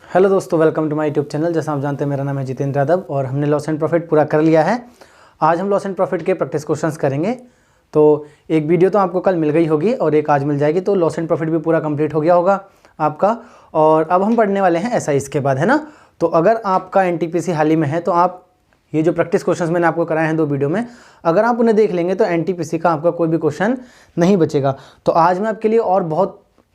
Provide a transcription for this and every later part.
Hello दोस्तों, welcome to my YouTube channel. जैसा आप जानते हैं मेरा नाम है जितेंद्र यादव और हमने लॉस एंड प्रॉफिट पूरा कर लिया है। आज हम लॉस एंड प्रॉफिट के प्रैक्टिस क्वेश्चंस करेंगे। तो एक वीडियो तो आपको कल मिल गई होगी और एक आज मिल जाएगी, तो लॉस एंड प्रॉफिट भी पूरा कंप्लीट हो गया होगा आपका। और अब हम पढ़ने वाले हैं एसआई के बाद, है ना। तो अगर आपका एनटीपीसी हाल ही में है तो आप ये जो प्रैक्टिस क्वेश्चंस मैंने आपको कराए हैं 2 वीडियो में, अगर आप उन्हें देख लेंगे तो एनटीपीसी का आपका कोई भी क्वेश्चन नहीं बचेगा। तो आज मैं आपके लिए और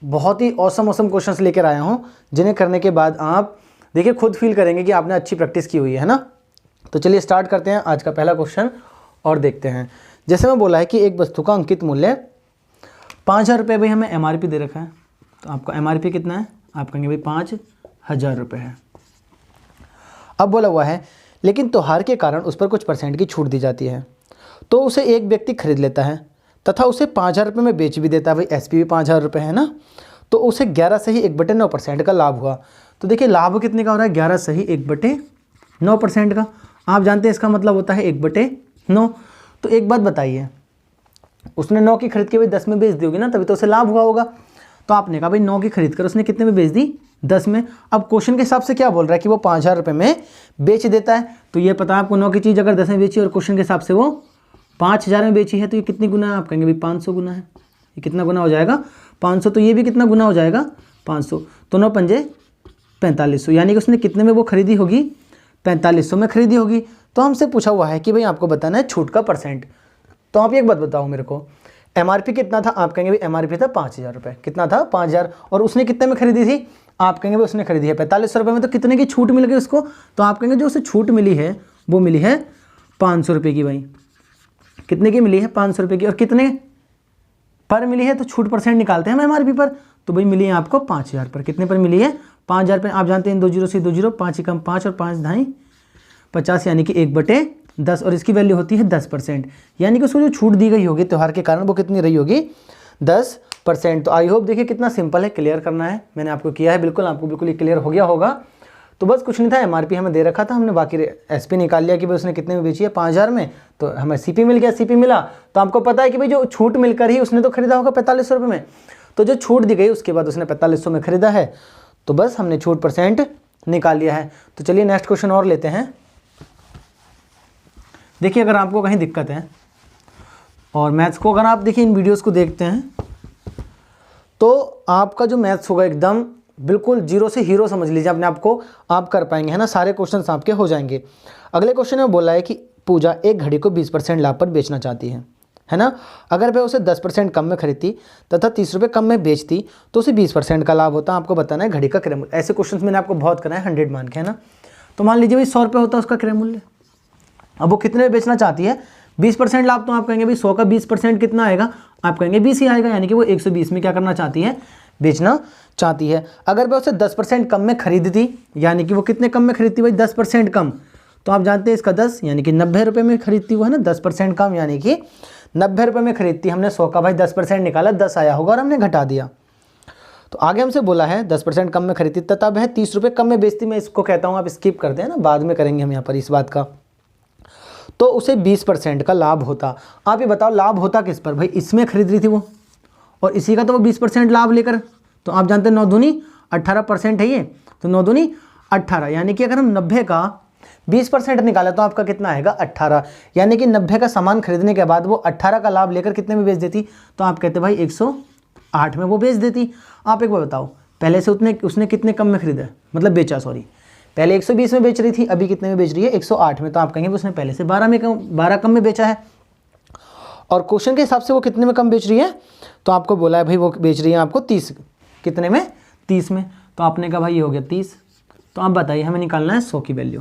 बहुत ही औसम क्वेश्चंस लेकर आया हूं, जिन्हें करने के बाद आप देखिए खुद फील करेंगे कि आपने अच्छी प्रैक्टिस की हुई है ना। तो चलिए स्टार्ट करते हैं आज का पहला क्वेश्चन और देखते हैं। जैसे मैं बोला है कि एक वस्तु का अंकित मूल्य 5,000 रुपये भाई हमें एमआरपी दे रखा है। तो आपका एमआरपी कितना है? आप कहेंगे भाई 5,000 रुपये है। अब बोला हुआ है लेकिन त्योहार के कारण उस पर कुछ % की छूट दी जाती है, तो उसे एक व्यक्ति खरीद लेता है तथा उसे 5,000 रुपये में बेच भी देता है। भाई एसपी भी 5,000 रुपये है ना, तो उसे 11 से ही 1/9% का लाभ हुआ। तो देखिए लाभ कितने का हो रहा है? 11 से ही 1/9% का। आप जानते हैं इसका मतलब होता है 1/9। तो एक बात बताइए, उसने 9 की खरीद के भाई 10 में बेच दी होगी ना, तभी तो उसे लाभ हुआ होगा। तो आपने कहा भाई 9 की खरीद कर उसने कितने में बेच दी? 10 में। अब क्वेश्चन के हिसाब से क्या बोल रहा है कि वो 5,000 रुपये में बेच देता है। तो ये पता है आपको 9 की चीज़ अगर 10 में बेची और क्वेश्चन के हिसाब से वो 5,000 में बेची है, तो ये कितनी गुना है? आप कहेंगे भाई 500 गुना है। ये कितना गुना हो जाएगा? 500। तो ये भी कितना गुना हो जाएगा? 500। तो 9 पंजे 4500, यानी कि उसने कितने में वो खरीदी होगी? 4500 में खरीदी होगी। तो हमसे पूछा हुआ है कि भाई आपको बताना है छूट का %। तो आप एक बात बताओ मेरे को, एमआरपी कितना था? आप कहेंगे भाई एमआरपी था 5,000 रुपये। कितना था? 5,000। और उसने कितने में खरीदी थी? आप कहेंगे भाई उसने खरीदी है 4500 रुपये में। तो कितने की छूट मिल गई उसको? तो आप कहेंगे जो उसे छूट मिली है वो मिली है 500 रुपये की। भाई कितने की मिली है? 500 रुपये की। और कितने पर मिली है? तो छूट % निकालते हैं हम एमआरपी पर। तो भाई मिली है आपको 5,000 पर। कितने पर मिली है? 5,000 पर। आप जानते हैं 2 0 से 2 0, 5 एकम 5 और 5 ढाई 50, यानी कि 1/10। और इसकी वैल्यू होती है 10%, यानी कि उसको जो छूट दी गई होगी त्योहार के कारण वो कितनी रही होगी? 10%। तो आई होप देखिए कितना सिंपल है, क्लियर करना है मैंने आपको किया है बिल्कुल, आपको बिल्कुल ये क्लियर हो गया होगा। तो बस कुछ नहीं था, एमआरपी हमें दे रखा था, हमने बाकी एसपी निकाल लिया कि भाई उसने कितने में बेची है 5,000 में, तो हमें सीपी मिल गया। सीपी मिला तो आपको पता है कि भाई जो छूट मिलकर ही उसने तो खरीदा होगा 4500 रुपये में, तो जो छूट दी गई उसके बाद उसने 4500 में खरीदा है, तो बस हमने छूट % निकाल लिया है। तो चलिए नेक्स्ट क्वेश्चन और लेते हैं। देखिए अगर आपको कहीं दिक्कत है और मैथ्स को अगर आप देखिए इन वीडियोज़ को देखते हैं तो आपका जो मैथ्स होगा एकदम बिल्कुल 0 से हीरो समझ लीजिए अपने आप को, आप कर पाएंगे, है ना। सारे क्वेश्चंस आपके हो जाएंगे। अगले क्वेश्चन में बोला है कि पूजा एक घड़ी को 20% लाभ पर बेचना चाहती है ना। अगर वह उसे 10% कम में खरीदती तथा 30 रुपये कम में बेचती तो उसे 20% का लाभ होता। आपको बताना है घड़ी का क्रय मूल्य। ऐसे क्वेश्चन मैंने आपको बहुत कराए, 100 मान के, है ना। तो मान लीजिए भाई 100 रुपये होता है उसका क्रय मूल्य। अब वो कितने में बेचना चाहती है? 20% लाभ। तो आप कहेंगे भाई 100 का 20% कितना आएगा? आप कहेंगे 20 ही आएगा, यानी कि वो 120 में क्या करना चाहती है? बेचना चाहती है। अगर वह उसे 10% कम में खरीदती, यानी कि वो कितने कम में खरीदती भाई? 10% कम। तो आप जानते हैं इसका 10 यानी कि 90 रुपये में खरीदती वो, है ना। 10% कम यानी कि 90 रुपये में खरीदती। हमने 100 का भाई 10% निकाला, 10 आया होगा और हमने घटा दिया। तो आगे हमसे बोला है 10% कम में खरीदती तथा वह 30 रुपये कम में बेचती। मैं इसको कहता हूँ आप स्किप कर दें ना, बाद में करेंगे हम यहाँ पर इस बात का। तो उसे 20% का लाभ होता। आप ये बताओ लाभ होता किस पर? भाई इसमें खरीद रही थी वो और इसी का तो वो 20% लाभ लेकर, तो आप जानते हैं 9 दूनी 18% है ये, तो 9 दूनी 18, यानी कि अगर हम 90 का 20% निकाला तो आपका कितना आएगा? 18, यानी कि 90 का सामान खरीदने के बाद वो 18 का लाभ लेकर कितने में बेच देती? तो आप कहते भाई 108 में वो बेच देती। आप एक बार बताओ पहले से उसने कितने कम में खरीदा, मतलब बेचा, सॉरी, पहले 120 में बेच रही थी, अभी कितने में बेच रही है? 108 में। तो आप कहेंगे उसने पहले से 12 कम में बेचा है। और क्वेश्चन के हिसाब से वो कितने में कम बेच रही है? तो आपको बोला है भाई वो बेच रही है आपको 30, कितने में? 30 में। तो आपने कहा भाई ये हो गया 30। तो आप बताइए हमें निकालना है 100 की वैल्यू,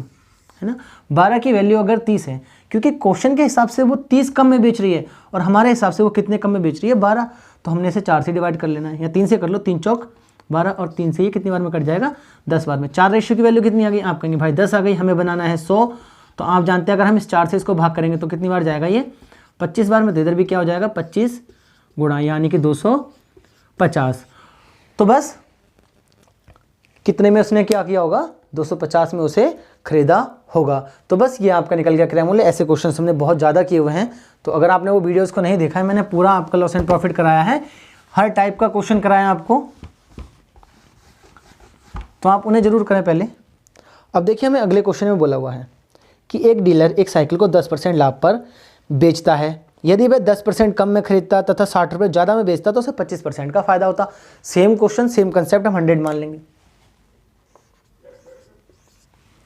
है ना। 12 की वैल्यू अगर 30 है, क्योंकि क्वेश्चन के हिसाब से वो 30 कम में बेच रही है और हमारे हिसाब से वो कितने कम में बेच रही है? 12। तो हमने इसे 4 से डिवाइड कर लेना है, या 3 से कर लो, 3 चौक 12 और 3 से ये कितनी बार में कट जाएगा? 10 बार में। 4 रेशियो की वैल्यू कितनी आ गई? आप कहेंगे भाई 10 आ गई। हमें बनाना है 100। तो आप जानते हैं अगर हम इस 4 से इसको भाग करेंगे तो कितनी बार जाएगा ये? 25 बार में। तो इधर भी क्या हो जाएगा? 25 गुणा, यानी कि 250। तो बस कितने में उसने क्या किया होगा? 250 में उसे खरीदा होगा। तो बस ये आपका निकल गया क्रय मूल्य। ऐसे क्वेश्चन हमने बहुत ज़्यादा किए हुए हैं। तो अगर आपने वो वीडियोज़ को नहीं देखा है, मैंने पूरा आपका लॉस एंड प्रॉफिट कराया है, हर टाइप का क्वेश्चन कराया आपको। तो आप उन्हें ज़रूर करें पहले। अब देखिए हमें अगले क्वेश्चन में बोला हुआ है कि एक डीलर एक साइकिल को 10% लाभ पर बेचता है। यदि वह 10% कम में खरीदता तथा 60 रुपये ज़्यादा में बेचता तो उसे 25% का फायदा होता। सेम क्वेश्चन सेम कंसेप्ट, हम 100 मान लेंगे।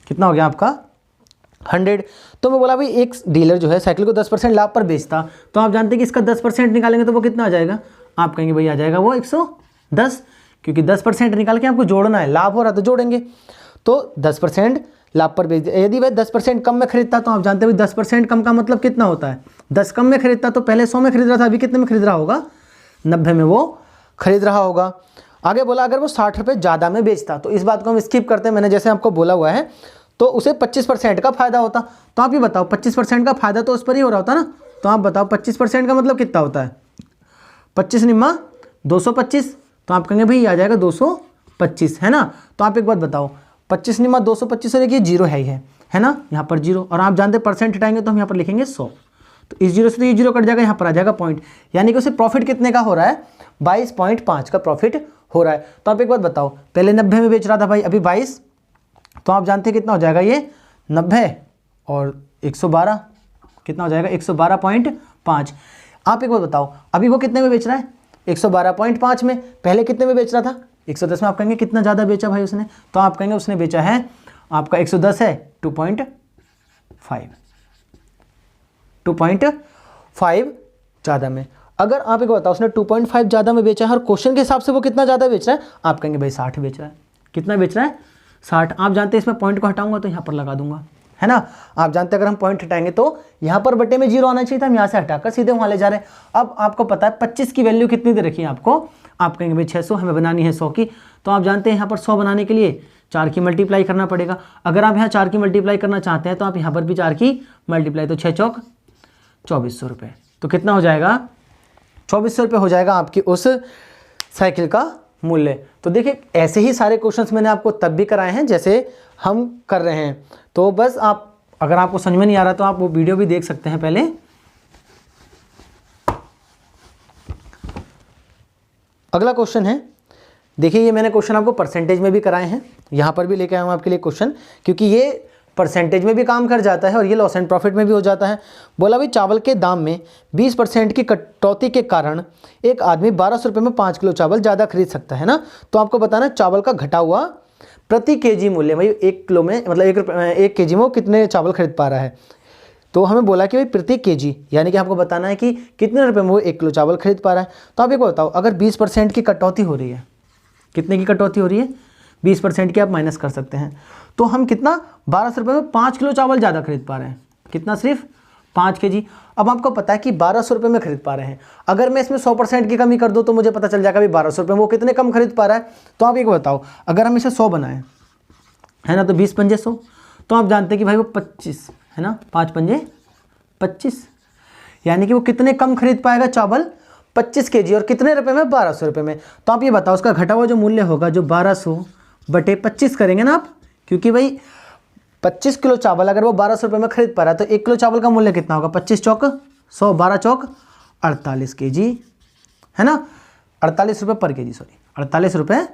कितना हो गया आपका 100। तो मैं बोला भाई एक डीलर जो है साइकिल को 10% लाभ पर बेचता, तो आप जानते हैं कि इसका 10% निकालेंगे तो वो कितना आ जाएगा। आप कहेंगे भाई आ जाएगा वो 110, क्योंकि 10% निकाल के आपको जोड़ना है, लाभ हो रहा तो जोड़ेंगे। तो 10% लाभ पर बेच दिया। यदि वह 10% कम में खरीदता, तो आप जानते हैं 10% कम का मतलब कितना होता है। 10 कम में खरीदता तो पहले 100 में खरीद रहा था, अभी कितने में खरीद रहा होगा, 90 में वो खरीद रहा होगा। आगे बोला अगर वो 60 रुपये ज़्यादा में बेचता, तो इस बात को हम स्किप करते हैं, मैंने जैसे आपको बोला हुआ है, तो उसे 25% का फायदा होता। तो आप ये बताओ 25% का फायदा तो उस पर ही हो रहा होता ना। तो आप बताओ 25% का मतलब कितना होता है, 25 निम्मा 225। तो आप कहेंगे भाई आ जाएगा 225, है ना। तो आप एक बात बताओ 25 निम्मा 225 देखिए जीरो है ही है ना, यहाँ पर जीरो, और आप जानते हैं परसेंट हटाएंगे तो हम यहाँ पर लिखेंगे 100। तो इस जीरो से तो ये जीरो कट जाएगा, यहाँ पर आ जाएगा पॉइंट, यानी कि उसे प्रॉफिट कितने का हो रहा है, 22.5 का प्रॉफिट हो रहा है। तो आप एक बात बताओ पहले 90 में बेच रहा था भाई, अभी 22, तो आप जानते हैं कितना हो जाएगा ये 90 और 112, कितना हो जाएगा 112.5। आप एक बात बताओ अभी वो कितने में बेच रहा है, 112.5 में। पहले कितने में बेच रहा था, 110 में। आप कहेंगे कितना ज़्यादा बेचा भाई उसने, तो आप कहेंगे उसने बेचा है आपका 110 है 2.5 ज़्यादा में। अगर आप एक बताओ उसने 2.5 ज़्यादा में बेचा है और क्वेश्चन के हिसाब से वो कितना ज़्यादा बेच रहा है, आप कहेंगे भाई 60 बेच रहा है। कितना बेच रहा है 60। आप जानते हैं इसमें पॉइंट को हटाऊंगा तो यहाँ पर लगा दूंगा, है ना। आप जानते हैं अगर हम पॉइंट हटाएंगे तो यहाँ पर बटे में जीरो आना चाहिए था, हम यहाँ से हटाकर सीधे वहाँ ले जा रहे हैं। अब आपको पता है 25 की वैल्यू कितनी दे रखी है आपको, आप कहेंगे भाई 600, हमें बनानी है 100 की। तो आप जानते हैं यहाँ पर 100 बनाने के लिए 4 की मल्टीप्लाई करना पड़ेगा। अगर आप यहाँ 4 की मल्टीप्लाई करना चाहते हैं तो आप यहाँ पर भी 4 की मल्टीप्लाई, तो 6 चौक 2400 रुपये। तो कितना हो जाएगा 2400 रुपये हो जाएगा आपकी उस साइकिल का मूल्य। तो देखिए ऐसे ही सारे क्वेश्चंस मैंने आपको तब भी कराए हैं जैसे हम कर रहे हैं। तो बस आप अगर आपको समझ में नहीं आ रहा तो आप वो वीडियो भी देख सकते हैं पहले। अगला क्वेश्चन है, देखिए ये मैंने क्वेश्चन आपको परसेंटेज में भी कराए हैं, यहाँ पर भी लेके आया हूँ आपके लिए क्वेश्चन, क्योंकि ये परसेंटेज में भी काम कर जाता है और ये लॉस एंड प्रॉफिट में भी हो जाता है। बोला भाई चावल के दाम में 20% की कटौती के कारण एक आदमी 1200 रुपये में 5 किलो चावल ज़्यादा खरीद सकता है ना। तो आपको बताना चावल का घटा हुआ प्रति केजी मूल्य, भाई 1 किलो में मतलब 1 केजी में वो कितने चावल खरीद पा रहा है। तो हमें बोला कि भाई प्रति केजी, यानी कि आपको बताना है कि कितने रुपये में वो 1 किलो चावल खरीद पा रहा है। तो आप एक बताओ अगर 20% की कटौती हो रही है, कितने की कटौती हो रही है 20% की, आप माइनस कर सकते हैं। तो हम कितना 1200 रुपये में 5 किलो चावल ज़्यादा खरीद पा रहे हैं, कितना सिर्फ 5 केजी। अब आपको पता है कि 1200 रुपये में खरीद पा रहे हैं, अगर मैं इसमें 100% की कमी कर दूँ तो मुझे पता चल जाएगा भाई 1200 रुपये में वो कितने कम खरीद पा रहा है। तो आप एक बताओ अगर हम इसे 100 बनाएं, है ना, तो 20 पंजे 100, तो आप जानते हैं कि भाई वो 25 है ना, 5 पंजे 25, यानी कि वो कितने कम खरीद पाएगा चावल 25 केजी, और कितने रुपए में 1200 रुपये में। तो आप ये बताओ उसका घटा हुआ जो मूल्य होगा, जो 1200 बटे 25 करेंगे ना आप, क्योंकि भाई 25 किलो चावल अगर वो 1200 रुपये में खरीद पा रहा है तो 1 किलो चावल का मूल्य कितना होगा, 25 चौक 100, 12 चौक 48 केजी, है ना, 48 रुपये पर केजी, सॉरी 48 रुपये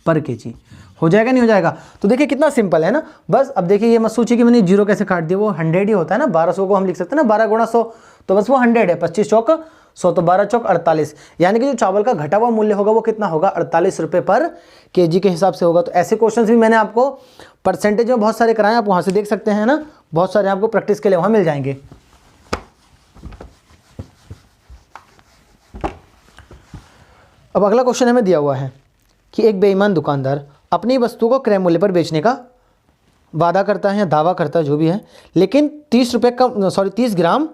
पर केजी हो जाएगा, नहीं हो जाएगा। तो देखिए कितना सिंपल है ना। बस अब देखिए ये मत सोचिए कि मैंने जीरो कैसे काट दिया, वो 100 ही होता है ना, 1200 को हम लिख सकते हैं ना 12 गुणा 100, तो बस वो 100 है, 25 चौक 100 तो 12 चौक 48, यानी कि जो चावल का घटा हुआ मूल्य होगा वो कितना होगा 48 रुपये पर केजी के हिसाब से होगा। तो ऐसे क्वेश्चंस भी मैंने आपको परसेंटेज में बहुत सारे कराए, आप वहाँ से देख सकते हैं ना, बहुत सारे आपको प्रैक्टिस के लिए वहाँ मिल जाएंगे। अब अगला क्वेश्चन हमें दिया हुआ है कि एक बेईमान दुकानदार अपनी वस्तु को क्रय मूल्य पर बेचने का वादा करता है या दावा करता है, जो भी है, लेकिन 30 ग्राम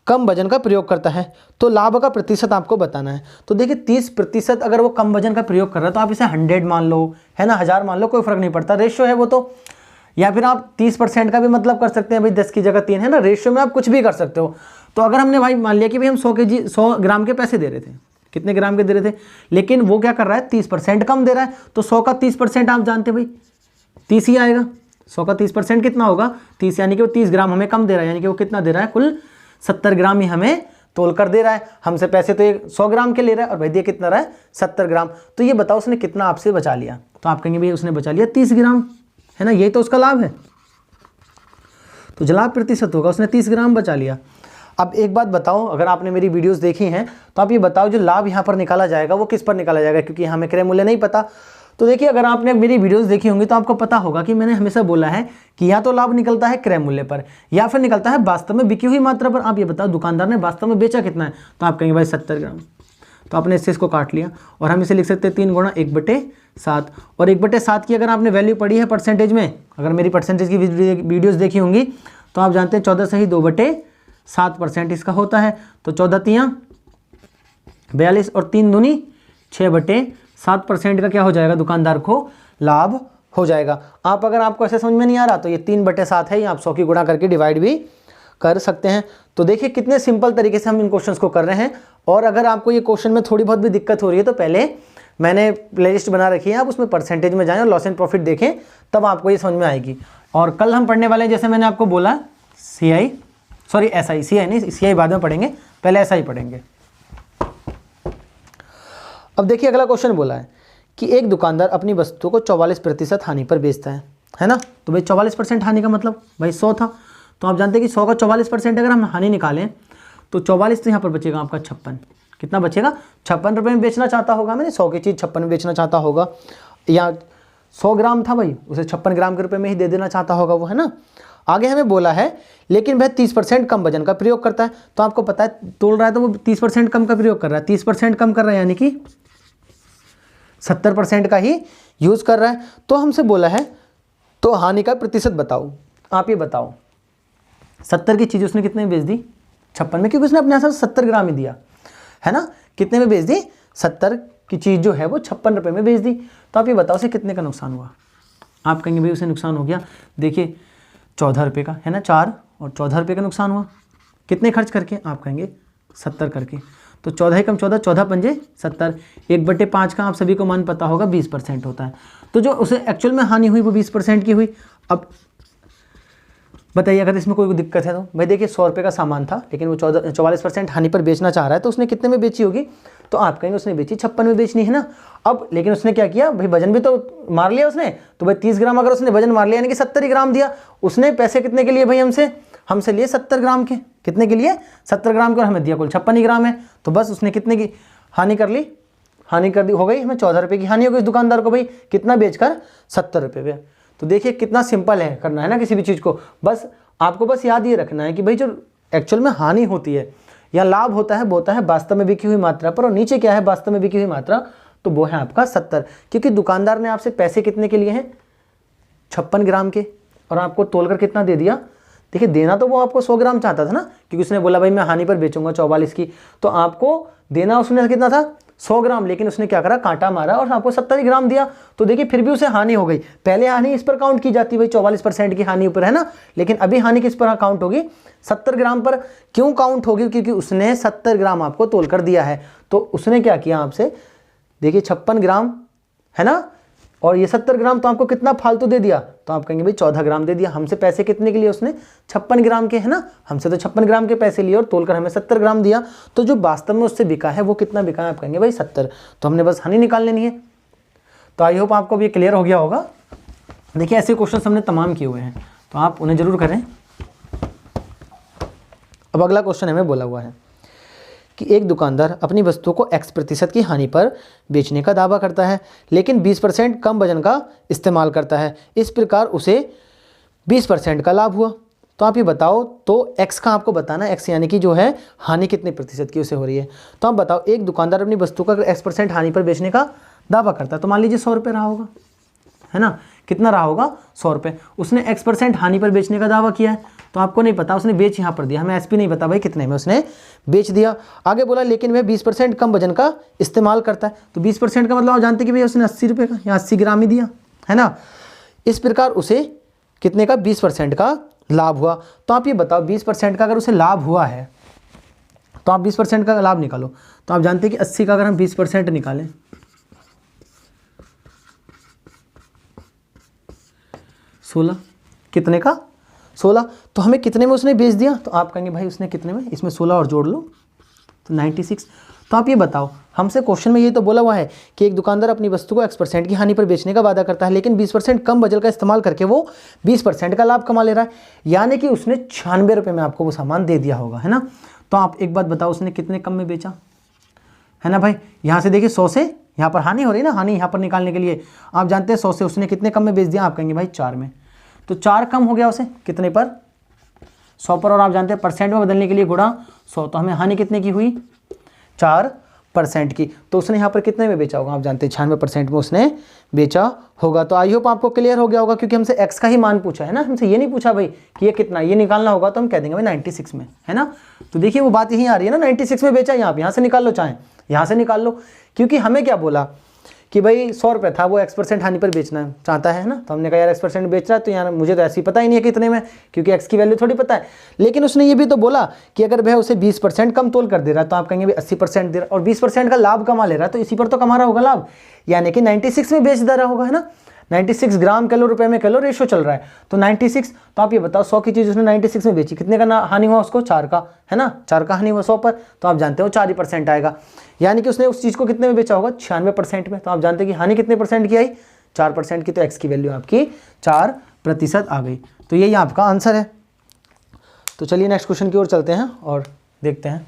कम वजन का प्रयोग करता है, तो लाभ का प्रतिशत आपको बताना है। तो देखिए 30% अगर वो कम वजन का प्रयोग कर रहा है तो आप इसे 100 मान लो, है ना, 1000 मान लो, कोई फर्क नहीं पड़ता, रेशियो है वो तो। या फिर आप 30% का भी मतलब कर सकते हैं, भाई 10 की जगह 3, है ना, रेशियो में आप कुछ भी कर सकते हो। तो अगर हमने भाई मान लिया कि भाई हम 100 ग्राम के पैसे दे रहे थे, कितने ग्राम के दे रहे थे, लेकिन वो क्या कर रहा है 30% कम दे रहा है, तो 100 का 30% आप जानते हैं भाई 30 ही आएगा। 100 का 30% कितना होगा 30, यानी कि वो 30 ग्राम हमें कम दे रहा है, यानी कि वो कितना दे रहा है, कुल 70 ग्राम ही हमें तोल कर दे रहा है। हमसे पैसे तो 100 ग्राम के ले रहा है और भाई दिए कितना रहा है 70 ग्राम। तो ये बताओ उसने कितना आपसे बचा लिया। तो तो आप कहेंगे भैया उसने बचा लिया 30 ग्राम, है ना, यही तो उसका लाभ है। तो जो लाभ प्रतिशत होगा उसने 30 ग्राम बचा लिया। अब एक बात बताओ, अगर आपने मेरी वीडियोस देखी हैं तो आप ये बताओ जो लाभ यहाँ पर निकाला जाएगा वो किस पर निकाला जाएगा, क्योंकि हमें क्रय मूल्य नहीं पता। तो देखिए, अगर आपने मेरी वीडियोस देखी होंगी तो आपको पता होगा कि मैंने हमेशा बोला है कि या तो लाभ निकलता है क्रय मूल्य पर या फिर निकलता है वास्तव में बिकी हुई मात्रा पर। आप ये बताओ दुकानदार ने वास्तव में बेचा कितना है, तो आप कहेंगे भाई 70 ग्राम। तो आपने इससे इसको काट लिया और हम इसे लिख सकते हैं 3 गुणा 1/7। और 1/7 की अगर आपने वैल्यू पढ़ी है परसेंटेज में, अगर मेरी परसेंटेज की वीडियोस देखी होंगी तो आप जानते हैं 14 सही 2/7% इसका होता है। तो 14 तियाँ 42 और 3 दूनी 6/7% का क्या हो जाएगा, दुकानदार को लाभ हो जाएगा। आप अगर आपको ऐसे समझ में नहीं आ रहा तो ये 3/7 है, ये आप 100 की गुणा करके डिवाइड भी कर सकते हैं। तो देखिए कितने सिंपल तरीके से हम इन क्वेश्चंस को कर रहे हैं। और अगर आपको ये क्वेश्चन में थोड़ी बहुत भी दिक्कत हो रही है तो पहले मैंने प्लेलिस्ट बना रखी है, आप उसमें परसेंटेज में जाएं और लॉस एंड प्रॉफिट देखें, तब आपको ये समझ में आएगी। और कल हम पढ़ने वाले हैं, जैसे मैंने आपको बोला, CI बाद में पढ़ेंगे, पहले SI पढ़ेंगे। अब देखिए अगला क्वेश्चन बोला है कि एक दुकानदार अपनी वस्तु को 44% हानि पर बेचता है ना। तो भाई 44% हानि का मतलब भाई 100 था, तो आप जानते हैं कि 100 का 44% अगर हम हानि निकालें तो 44 तो यहाँ पर बचेगा आपका 56। कितना बचेगा, 56 रुपये में बेचना चाहता होगा, मैंने 100 की चीज़ 56 में बेचना चाहता होगा, या 100 ग्राम था भाई उसे 56 ग्राम के रुपये में ही दे देना चाहता होगा वो, है ना। आगे हमें बोला है लेकिन वह 30% कम वजन का प्रयोग करता है। तो आपको पता है तोल रहा है तो वो 30% कम का प्रयोग कर रहा है, 30% कम कर रहा है यानी कि 70% का ही यूज़ कर रहा है। तो हमसे बोला है तो हानि का प्रतिशत बताओ। आप ये बताओ 70 की चीज़ उसने कितने में बेच दी, 56 में, क्योंकि उसने अपने यहाँ से 70 ग्राम ही दिया, है ना। कितने में बेच दी, 70 की चीज़ जो है वो 56 रुपये में बेच दी। तो आप ये बताओ उसे कितने का नुकसान हुआ। आप कहेंगे भाई उसे नुकसान हो गया, देखिए 14 रुपये का, है ना, 4 और 14 रुपये का नुकसान हुआ। कितने खर्च करके, आप कहेंगे 70 करके। तो 14 कम 14, 14 पंजे 70, 1/5 का आप सभी को मान पता होगा 20% होता है। तो जो उसे एक्चुअल में हानि हुई वो 20% की हुई। अब बताइए अगर इसमें कोई दिक्कत है तो भाई देखिए 100 रुपये का सामान था लेकिन वो 44% हानि पर बेचना चाह रहा है, तो उसने कितने में बेची होगी, तो आप कहेंगे उसने बेची 56 में बेचनी है ना। अब लेकिन उसने क्या किया भाई, वजन भी तो मार लिया उसने, तो भाई 30 ग्राम अगर उसने वजन मार लिया यानी कि 70 ग्राम दिया। उसने पैसे कितने के लिए भाई हमसे लिए 70 ग्राम के, कितने के लिए 70 ग्राम के, और हमें दिया कुल 56 ग्राम है। तो बस उसने कितने की हानि कर ली, हानि कर दी, हो गई हमें 14 रुपये की हानि हो गई इस दुकानदार को भाई, कितना बेचकर 70 रुपये पे। तो देखिए कितना सिंपल है करना, है ना, किसी भी चीज़ को। बस आपको बस याद ये रखना है कि भाई जो एक्चुअल में हानि होती है या लाभ होता है वो होता है वास्तव में बिकी हुई मात्रा पर, और नीचे क्या है वास्तव में बिकी हुई मात्रा, तो वो है आपका 70। क्योंकि दुकानदार ने आपसे पैसे कितने के लिए हैं, 56 ग्राम के, और आपको तोलकर कितना दे दिया। देखिए देना तो वो आपको 100 ग्राम चाहता था ना, क्योंकि उसने बोला भाई मैं हानि पर बेचूंगा 44 की, तो आपको देना उसने कितना था 100 ग्राम, लेकिन उसने क्या करा, कांटा मारा और आपको 70 ग्राम दिया। तो देखिए फिर भी उसे हानि हो गई। पहले हानि इस पर काउंट की जाती भाई 44% की हानि ऊपर, है ना, लेकिन अभी हानि किस पर काउंट होगी, 70 ग्राम पर। क्यों काउंट होगी, क्योंकि उसने 70 ग्राम आपको तोल कर दिया है। तो उसने क्या किया आपसे, देखिए 56 ग्राम, है ना, और ये 70 ग्राम, तो आपको कितना फालतू दे दिया, तो आप कहेंगे भाई 14 ग्राम दे दिया। हमसे पैसे कितने के लिए उसने 56 ग्राम के, है ना, हमसे तो 56 ग्राम के पैसे लिए और तोलकर हमें 70 ग्राम दिया। तो जो वास्तव में उससे बिका है वो कितना बिका है, आप कहेंगे भाई 70। तो हमने बस हानि निकाल लेनी है। तो आई होप आपको भी क्लियर हो गया होगा। देखिए ऐसे क्वेश्चन हमने तमाम किए हुए हैं, तो आप उन्हें जरूर करें। अब अगला क्वेश्चन हमें बोला हुआ है कि एक दुकानदार अपनी वस्तु को X% की हानि पर बेचने का दावा करता है लेकिन 20% कम वजन का इस्तेमाल करता है। इस प्रकार उसे 20% का लाभ हुआ। तो आप ये बताओ, तो X का आपको बताना है, X यानी कि जो है हानि कितने प्रतिशत की उसे हो रही है। तो आप बताओ एक दुकानदार अपनी वस्तु का X% हानि पर बेचने का दावा करता है, तो मान लीजिए 100 रुपये रहा होगा, है ना, कितना रहा होगा 100 रुपये। उसने X% हानि पर बेचने का दावा किया है, तो आपको नहीं पता, उसने बेच यहाँ पर दिया, हमें SP नहीं पता भाई कितने में उसने बेच दिया। आगे बोला लेकिन वह 20% कम वजन का इस्तेमाल करता है। तो 20% का मतलब आप जानते कि भाई उसने 80 रुपये का या 80 ग्राम ही दिया, है ना। इस प्रकार उसे कितने का 20% का लाभ हुआ। तो आप ये बताओ 20% का अगर उसे लाभ हुआ है तो आप 20% का लाभ निकालो। तो आप जानते हैं कि 80 का अगर हम 20% निकालें, 16, कितने का 16, तो हमें कितने में उसने बेच दिया। तो आप कहेंगे भाई उसने कितने में, इसमें 16 और जोड़ लो तो 96। तो आप ये बताओ, हमसे क्वेश्चन में ये तो बोला हुआ है कि एक दुकानदार अपनी वस्तु को X% की हानि पर बेचने का वादा करता है, लेकिन 20% कम बजट का इस्तेमाल करके वो 20% का लाभ कमा ले रहा है, यानी कि उसने 96 रुपये में आपको वो सामान दे दिया होगा, है ना। तो आप एक बात बताओ, उसने कितने कम में बेचा, है ना भाई। यहाँ से देखिए 100 से यहाँ पर हानि हो रही है ना, हानि यहाँ पर निकालने के लिए आप जानते हैं 100 से उसने कितने कम में बेच दिया, आप कहेंगे भाई 4 में। तो 4 कम हो गया उसे कितने पर, 100 पर, और आप जानते हैं परसेंट में बदलने के लिए गुणा 100, तो हमें हानि कितने की हुई, 4% की। तो उसने यहाँ पर कितने में बेचा होगा, आप जानते हैं 96% में उसने बेचा होगा। तो आई होप आपको क्लियर हो गया होगा, क्योंकि हमसे x का ही मान पूछा है ना, हमसे ये नहीं पूछा भाई कि ये कितना, ये निकालना होगा तो हम कह देंगे भाई 96 में, है ना। तो देखिए वो बात यहीं आ रही है ना, 96 में बेचा, यहाँ से निकाल लो, चाहे यहाँ से निकाल लो, क्योंकि हमें क्या बोला कि भाई 100 रुपये था, वो X% हानि पर बेचना चाहता है ना। तो हमने कहा यार X% बेच रहा है, तो यार मुझे तो ऐसी पता ही नहीं है कितने में, क्योंकि X की वैल्यू थोड़ी पता है। लेकिन उसने ये भी तो बोला कि अगर वह उसे 20% कम तोल कर दे रहा है, तो आप कहेंगे भाई 80% दे रहा है और 20% का लाभ कमा ले रहा है, तो इसी पर तो कमा रहा होगा लाभ, यानी कि 96 में बेच दे रहा होगा, है ना। 96 ग्राम किलो रुपए में किलो रेशो चल रहा है, तो 96। तो आप ये बताओ 100 की चीज़ उसने 96 में बेची, कितने का हानि हुआ उसको, 4 का, है ना, 4 का हानि हुआ 100 पर, तो आप जानते हो 4% आएगा, यानी कि उसने उस चीज़ को कितने में बेचा होगा, 96% में। तो आप जानते हैं कि हानि कितने परसेंट की आई, 4% की, तो x की वैल्यू आपकी 4% आ गई। तो यही आपका आंसर है। तो चलिए नेक्स्ट क्वेश्चन की ओर चलते हैं और देखते हैं।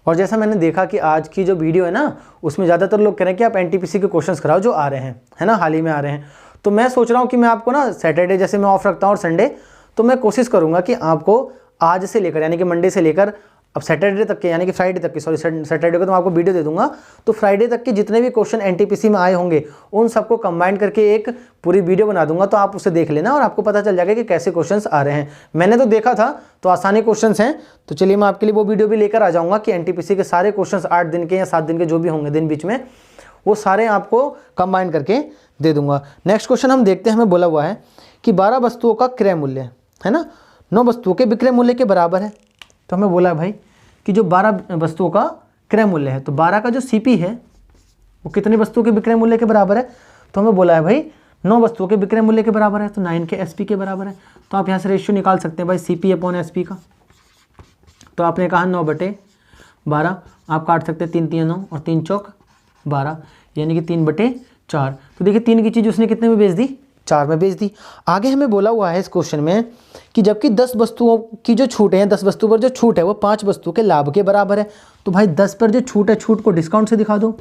और जैसा मैंने देखा कि आज की जो वीडियो है ना, उसमें ज़्यादातर लोग कह रहे हैं कि आप NTPC के क्वेश्चंस कराओ जो आ रहे हैं, है ना, हाल ही में आ रहे हैं। तो मैं सोच रहा हूँ कि मैं आपको ना सैटरडे जैसे मैं ऑफ रखता हूँ और संडे, तो मैं कोशिश करूँगा कि आपको आज से लेकर, यानी कि मंडे से लेकर अब सैटरडे तक के, यानी कि फ्राइडे तक के, सॉरी सैटरडे को तो मैं आपको वीडियो दे दूंगा, तो फ्राइडे तक के जितने भी क्वेश्चन NTPC में आए होंगे उन सबको कंबाइन करके एक पूरी वीडियो बना दूंगा। तो आप उसे देख लेना और आपको पता चल जाएगा कि कैसे क्वेश्चंस आ रहे हैं। मैंने तो देखा था, तो आसानी क्वेश्चंस हैं। तो चलिए मैं आपके लिए वो वीडियो भी लेकर आ जाऊँगा कि NTPC के सारे क्वेश्चन 8 दिन के या 7 दिन के जो भी होंगे दिन बीच में, वो सारे आपको कंबाइन करके दे दूंगा। नेक्स्ट क्वेश्चन हम देखते हैं, हमें बोला हुआ है कि 12 वस्तुओं का क्रय मूल्य, है ना, 9 वस्तुओं के विक्रय मूल्य के बराबर है। तो हमें बोला है भाई कि जो 12 वस्तुओं का क्रय मूल्य है, तो 12 का जो CP है वो कितनी वस्तुओं के विक्रय मूल्य के बराबर है। तो हमें बोला है भाई 9 वस्तुओं के विक्रय मूल्य के बराबर है, तो 9 के SP के बराबर है। तो आप यहाँ से रेशियो निकाल सकते हैं भाई CP/SP का। तो आपने कहा 9/12, आप काट सकते हैं 3 3 9 और 3 चौक 12, यानी कि 3/4। तो देखिए 3 की चीज़ उसने कितने में बेच दी, 4 में बेच दी। आगे हमें बोला हुआ है इस क्वेश्चन में कि जबकि 10 वस्तुओं की जो छूट है, 10 वस्तु पर जो छूट है वो 5 वस्तु के लाभ के बराबर है। तो भाई 10 पर जो छूट है, छूट को डिस्काउंट से दिखा दो,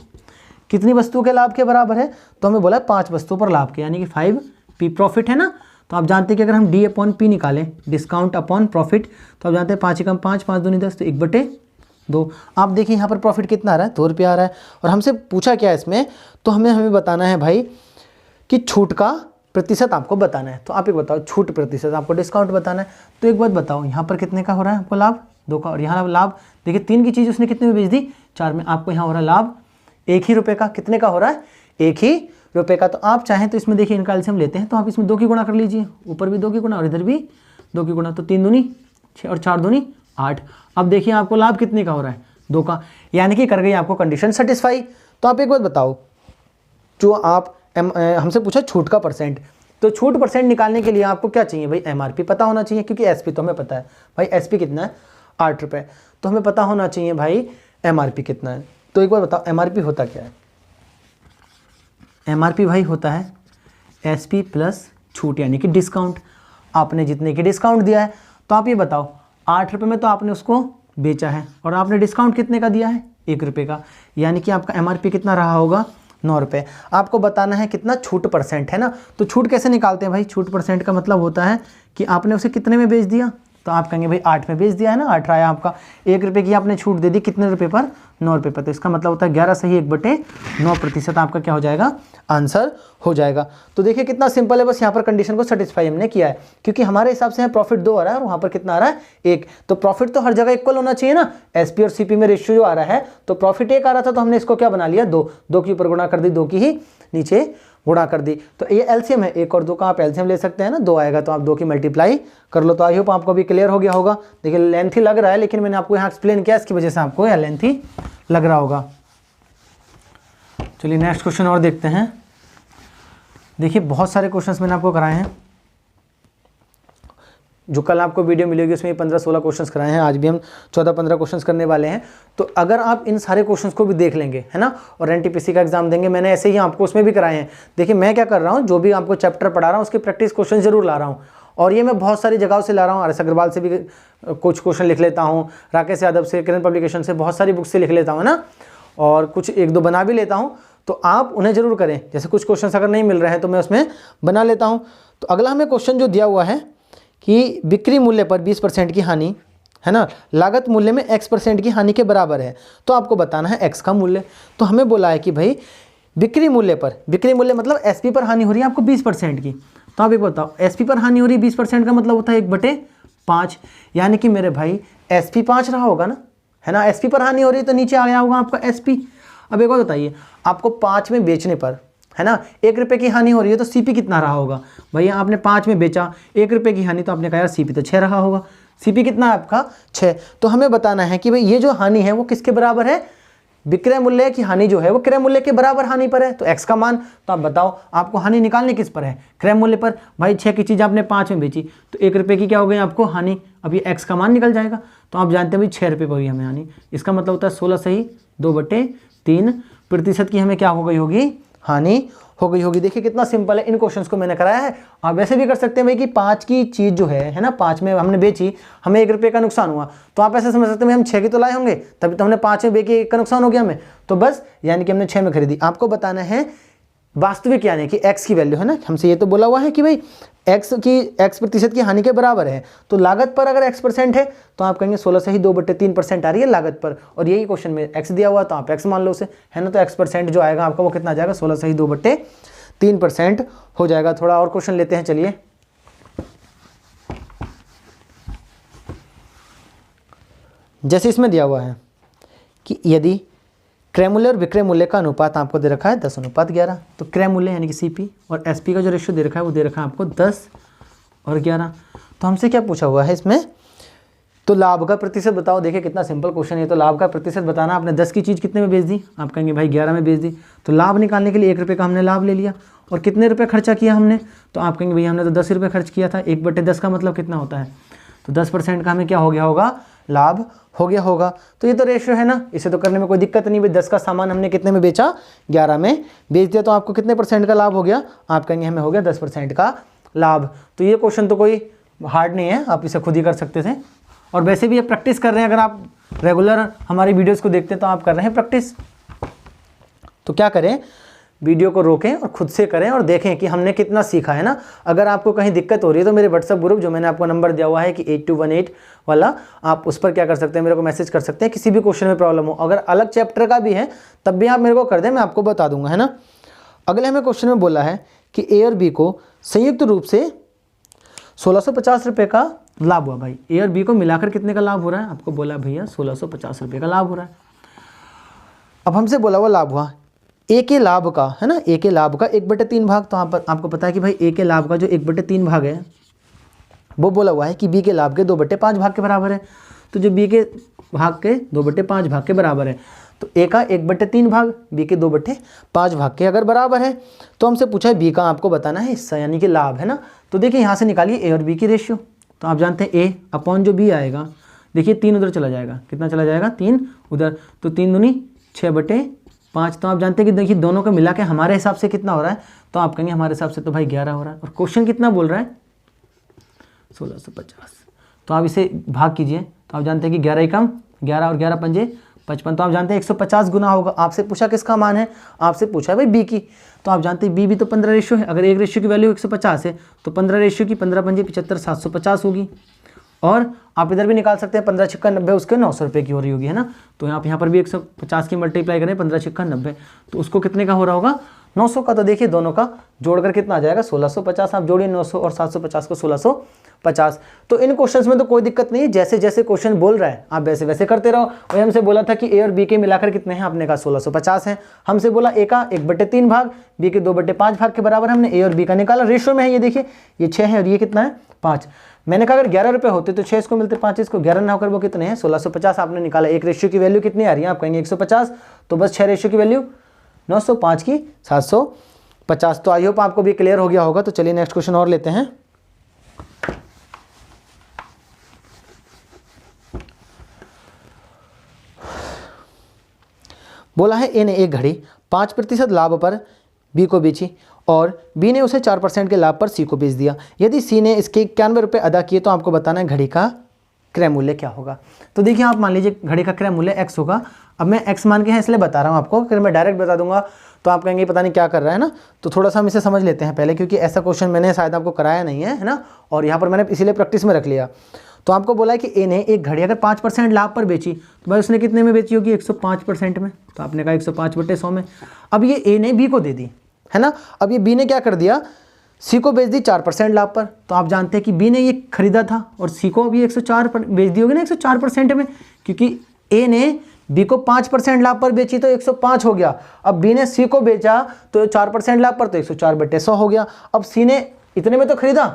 कितनी वस्तुओं के लाभ के बराबर है। तो हमें बोला है 5 वस्तुओं पर लाभ के, यानी कि 5P प्रॉफिट, है ना। तो आप जानते हैं कि अगर हम D/P निकालें, डिस्काउंट अपॉन प्रॉफिट, तो आप जानते हैं 5 एकम 5, 5 दूनी 10, तो 1/2। आप देखिए यहाँ पर प्रॉफिट कितना आ रहा है, 2 रुपये आ रहा है। और हमसे पूछा क्या है इसमें, तो हमें बताना है भाई कि छूट का प्रतिशत आपको बताना है। तो आप एक बताओ, छूट प्रतिशत आपको डिस्काउंट बताना है। तो एक बात बताओ, यहाँ पर कितने का हो रहा है आपको लाभ, 2 का, और यहाँ लाभ देखिए 3 की चीज़ उसने कितने में बेच दी, 4 में। आपको यहाँ हो रहा है लाभ 1 ही रुपये का, कितने का हो रहा है, 1 ही रुपये का। तो आप चाहें तो इसमें देखिए इनका एलसीएम लेते हैं, तो आप इसमें 2 की गुणा कर लीजिए, ऊपर भी 2 की गुणा और इधर भी 2 की गुणा, तो 3 दूनी 6 और 4 दूनी 8। अब देखिए आपको लाभ कितने का हो रहा है, 2 का, यानी कि कर गई आपको कंडीशन सेटिस्फाई। तो आप एक बात बताओ, जो आप हमसे पूछा छूट का परसेंट, तो छूट परसेंट निकालने के लिए आपको क्या चाहिए भाई, MRP पता होना चाहिए, क्योंकि SP तो हमें पता है भाई, SP कितना है 8 रुपये, तो हमें पता होना चाहिए भाई MRP कितना है। तो एक बार बताओ MRP होता क्या है, MRP भाई होता है SP प्लस छूट, यानी कि डिस्काउंट। आपने जितने की डिस्काउंट दिया है, तो आप ये बताओ 8 रुपये में तो आपने उसको बेचा है और आपने डिस्काउंट कितने का दिया है, 1 रुपये का, यानी कि आपका MRP कितना रहा होगा, 9 रुपये। आपको बताना है कितना छूट परसेंट है ना। तो छूट कैसे निकालते हैं भाई, छूट परसेंट का मतलब होता है कि आपने उसे कितने में बेच दिया, तो आप कहेंगे भाई 8 में बेच दिया है ना, 8 आया आपका, 1 रुपये की आपने छूट दे दी, कितने रुपये पर, 9 रुपये पर। तो इसका मतलब होता है 11 सही 1/9% आपका क्या हो जाएगा, आंसर हो जाएगा। तो देखिए कितना सिंपल है, बस यहाँ पर कंडीशन को सेटिस्फाई हमने किया है, क्योंकि हमारे हिसाब से यहाँ प्रॉफिट 2 आ रहा है और वहाँ पर कितना आ रहा है, 1। तो प्रॉफिट तो हर जगह इक्वल होना चाहिए ना, SP और CP में रेशियो जो आ रहा है, तो प्रॉफिट 1 आ रहा था, तो हमने इसको क्या बना लिया, 2 के ऊपर गुणा कर दी, 2 की ही नीचे गुणा कर दी। तो ये एलसीएम है, 1 और 2 का आप एलसीएम ले सकते हैं ना, 2 आएगा तो आप 2 की मल्टीप्लाई कर लो। तो आई होप आपको भी क्लियर हो गया होगा। देखिए लेंथी लग रहा है, लेकिन मैंने आपको यहाँ एक्सप्लेन किया, इसकी वजह से आपको यह लेंथी लग रहा होगा। चलिए नेक्स्ट क्वेश्चन और देखते हैं। देखिए बहुत सारे क्वेश्चंस मैंने आपको कराए हैं। जो कल आपको वीडियो मिलेगी उसमें 15-16 क्वेश्चंस कराए हैं, आज भी हम 14-15 क्वेश्चंस करने वाले हैं। तो अगर आप इन सारे क्वेश्चंस को भी देख लेंगे, है ना, और एनटीपीसी का एग्जाम देंगे, मैंने ऐसे ही आपको उसमें भी कराए हैं। देखिए मैं क्या कर रहा हूँ, जो भी आपको चैप्टर पढ़ा रहा हूँ उसके प्रैक्टिस क्वेश्चन जरूर ला रहा हूँ, और ये मैं बहुत सारी जगहों से ला रहा हूँ। RS अग्रवाल से भी कुछ क्वेश्चन लिख लेता हूँ, राकेश यादव से, किरण पब्लिकेशन से, बहुत सारी बुक से लिख लेता हूँ ना, और कुछ 1-2 बना भी लेता हूँ। तो आप उन्हें जरूर करें, जैसे कुछ क्वेश्चन अगर नहीं मिल रहे हैं तो मैं उसमें बना लेता हूँ। तो अगला हमें क्वेश्चन जो दिया हुआ है कि बिक्री मूल्य पर 20% की हानि, है ना, लागत मूल्य में X% की हानि के बराबर है, तो आपको बताना है X का मूल्य। तो हमें बोला है कि भाई बिक्री मूल्य पर, बिक्री मूल्य मतलब SP पर हानि हो रही है आपको 20% की। तो आप एक बताओ, SP पर हानि हो रही है 20% का मतलब होता है 1/5, यानी कि मेरे भाई SP 5 रहा होगा ना, है ना। SP पर हानि हो रही है तो नीचे आ गया होगा आपका SP। अब एक और बताइए, आपको 5 में बेचने पर, है ना, 1 रुपये की हानि हो रही है तो CP कितना रहा होगा। भैया आपने 5 में बेचा, 1 रुपये की हानि, तो आपने कहा यार CP तो 6 रहा होगा। CP कितना है आपका 6। तो हमें बताना है कि भाई ये जो हानि है वो किसके बराबर है, विक्रय मूल्य की हानि जो है वो क्रय मूल्य के बराबर हानि पर है। तो X का मान, तो आप बताओ आपको हानि निकालनी किस पर है, क्रय मूल्य पर। भाई 6 की चीज़ आपने 5 में बेची तो 1 रुपये की क्या हो गई आपको हानि, अब ये X का मान निकल जाएगा। तो आप जानते हैं भाई 6 रुपये पर हुई हमें हानि, इसका मतलब होता है 16 सही 2/3% की हमें क्या हो गई होगी, हानि हो गई होगी। देखिए कितना सिंपल है, इन क्वेश्चंस को मैंने कराया है। आप वैसे भी कर सकते हैं भाई कि 5 की चीज़ जो है ना, 5 में हमने बेची, हमें 1 रुपये का नुकसान हुआ, तो आप ऐसे समझ सकते हैं हम 6 की तो लाए होंगे, तभी तो हमने 5 में बेची, 1 का नुकसान हो गया हमें, तो बस यानी कि हमने 6 में खरीदी। आपको बताना है वास्तविक यानी कि X की वैल्यू, है ना, हमसे ये तो बोला हुआ है कि भाई X% की हानि के बराबर है। तो लागत पर अगर X% है तो आप कहेंगे 16 से ही 2/3% आ रही है लागत पर, और यही क्वेश्चन में X दिया हुआ तो आप X मान लो उसे, है ना। तो X% जो आएगा आपका वो कितना आ जाएगा, 16 से ही 2/3% हो जाएगा। थोड़ा और क्वेश्चन लेते हैं, चलिए। जैसे इसमें दिया हुआ है कि यदि क्रय मूल्य और विक्रय मूल्य का अनुपात आपको दे रखा है 10:11, तो क्रय मूल्य यानी कि CP और SP का जो रेशियो दे रखा है वो दे रखा है आपको 10:11। तो हमसे क्या पूछा हुआ है इसमें, तो लाभ का प्रतिशत बताओ। देखिए कितना सिंपल क्वेश्चन है। तो लाभ का प्रतिशत बताना, आपने 10 की चीज़ कितने में बेच दी, आप कहेंगे भाई 11 में बेच दी। तो लाभ निकालने के लिए 1 रुपये का हमने लाभ ले लिया, और कितने रुपये खर्चा किया हमने, तो आप कहेंगे भैया हमने तो 10 रुपये खर्च किया था। 1/10 का मतलब कितना होता है, तो 10% का हमें क्या हो गया होगा, लाभ हो गया होगा। तो ये तो रेशियो है ना, इसे तो करने में कोई दिक्कत नहीं। भाई 10 का सामान हमने कितने में बेचा, 11 में बेच दिया, तो आपको कितने % का लाभ हो गया, आप कहेंगे हमें हो गया 10% का लाभ। तो ये क्वेश्चन तो कोई हार्ड नहीं है, आप इसे खुद ही कर सकते थे। और वैसे भी ये प्रैक्टिस कर रहे हैं, अगर आप रेगुलर हमारी वीडियोज़ को देखते हैं तो आप कर रहे हैं प्रैक्टिस। तो क्या करें, वीडियो को रोकें और खुद से करें और देखें कि हमने कितना सीखा है ना। अगर आपको कहीं दिक्कत हो रही है तो मेरे व्हाट्सएप ग्रुप जो मैंने आपको नंबर दिया हुआ है कि 8218 वाला, आप उस पर क्या कर सकते हैं, मेरे को मैसेज कर सकते हैं किसी भी क्वेश्चन में प्रॉब्लम हो। अगर अलग चैप्टर का भी है तब भी आप मेरे को कर दें, मैं आपको बता दूंगा, है ना। अगले हमें क्वेश्चन में बोला है कि A और B को संयुक्त रूप से 1650 रुपये का लाभ हुआ। भाई A और B को मिलाकर कितने का लाभ हो रहा है, आपको बोला भैया 1650 रुपये का लाभ हो रहा है। अब हमसे बोला हुआ लाभ हुआ A के लाभ का, है ना, A के लाभ का 1/3 भाग। तो आपको पता है कि भाई A के लाभ का जो 1/3 भाग है वो बोला हुआ है कि B के लाभ के 2/5 भाग के बराबर है। तो जो B के भाग के 2/5 भाग के बराबर है, तो A का 1/3 भाग B के 2/5 भाग के अगर बराबर है, तो हमसे पूछा है B का आपको बताना है हिस्सा यानी कि लाभ, है ना। तो देखिए यहाँ से निकालिए A और B की रेशियो। तो आप जानते हैं A अपॉन जो B आएगा, देखिए 3 उधर चला जाएगा, कितना चला जाएगा 3 उधर, तो 3 दूनी 6/5। तो आप जानते हैं कि देखिए दोनों को मिला के हमारे हिसाब से कितना हो रहा है, तो आप कहेंगे हमारे हिसाब से तो भाई 11 हो रहा है। और क्वेश्चन कितना बोल रहा है 1650। तो आप इसे भाग कीजिए, तो आप जानते हैं कि 11 ही कम 11 और 11 पंजे 55। तो आप जानते हैं 150 गुना होगा। आपसे पूछा किसका मान है, आपसे पूछा है भाई B की। तो आप जानते हैं B भी तो 15 रेशियो है। अगर एक रेशियो की वैल्यू 150 है तो 15 रेशियो की 15 पंजे 75, 750 होगी। और आप इधर भी निकाल सकते हैं 15 छक्का 90, उसके 900 रुपये की हो रही होगी, है ना। तो आप यहाँ पर भी 150 की मल्टीप्लाई करें 15 छक्का 90, तो उसको कितने का हो रहा होगा 900 का। तो देखिए दोनों का जोड़कर कितना आ जाएगा 1650। आप जोड़िए 900 और 750 को 1650। तो इन क्वेश्चंस में तो कोई दिक्कत नहीं है, जैसे जैसे क्वेश्चन बोल रहा है आप वैसे वैसे करते रहो। वही हमसे बोला था कि A और B के मिलाकर कितने हैं, आपने कहा 1650 है। हमसे बोला A का 1/3 भाग B के 2/5 भाग के बराबर, हमने A और B का निकाला। रेशियो में है ये, देखिए ये 6 है और ये कितना है 5। मैंने कहा अगर 11 रुपये होते तो 6 इसको मिलते, 5 इसको, 11 ना होकर वो कितने हैं 1650 आपने निकाला। एक रेशियो की वैल्यू कितनी आ रही है, आप कहेंगे 150, तो बस 6 रेशियो की वैल्यू 900, 5 की 750। तो आई होप आपको भी क्लियर हो गया होगा। तो चलिए नेक्स्ट क्वेश्चन और लेते हैं। बोला है ए ने एक घड़ी 5% लाभ पर बी को बेची और बी ने उसे 4% के लाभ पर सी को बेच दिया। यदि सी ने इसके 91 रुपये अदा किए तो आपको बताना है घड़ी का क्रय मूल्य क्या होगा। तो देखिए आप मान लीजिए घड़ी का क्रय मूल्य x होगा। अब मैं x मान के हैं इसलिए बता रहा हूँ आपको, अगर मैं डायरेक्ट बता दूंगा तो आप कहेंगे पता नहीं क्या कर रहा है ना। तो थोड़ा सा हम इसे समझ लेते हैं पहले, क्योंकि ऐसा क्वेश्चन मैंने शायद आपको कराया नहीं है ना, और यहाँ पर मैंने इसीलिए प्रैक्टिस में रख लिया। तो आपको बोला है कि ए ने एक घड़ी अगर 5% लाभ पर बेची तो भाई उसने कितने में बेची होगी, 105% में। तो आपने कहा 105/100 में। अब ये ए ने बी को दे दी है ना। अब ये बी ने क्या कर दिया, सी को बेच दी 4% लाभ पर। तो आप जानते हैं कि बी ने ये खरीदा था और सी को अभी 104 पर बेच दी होगी ना, 104% में, क्योंकि ए ने बी को 5% लाभ पर बेची तो 105 हो गया। अब बी ने सी को बेचा तो 4% लाभ पर तो 104/100 हो गया। अब सी ने इतने में तो खरीदा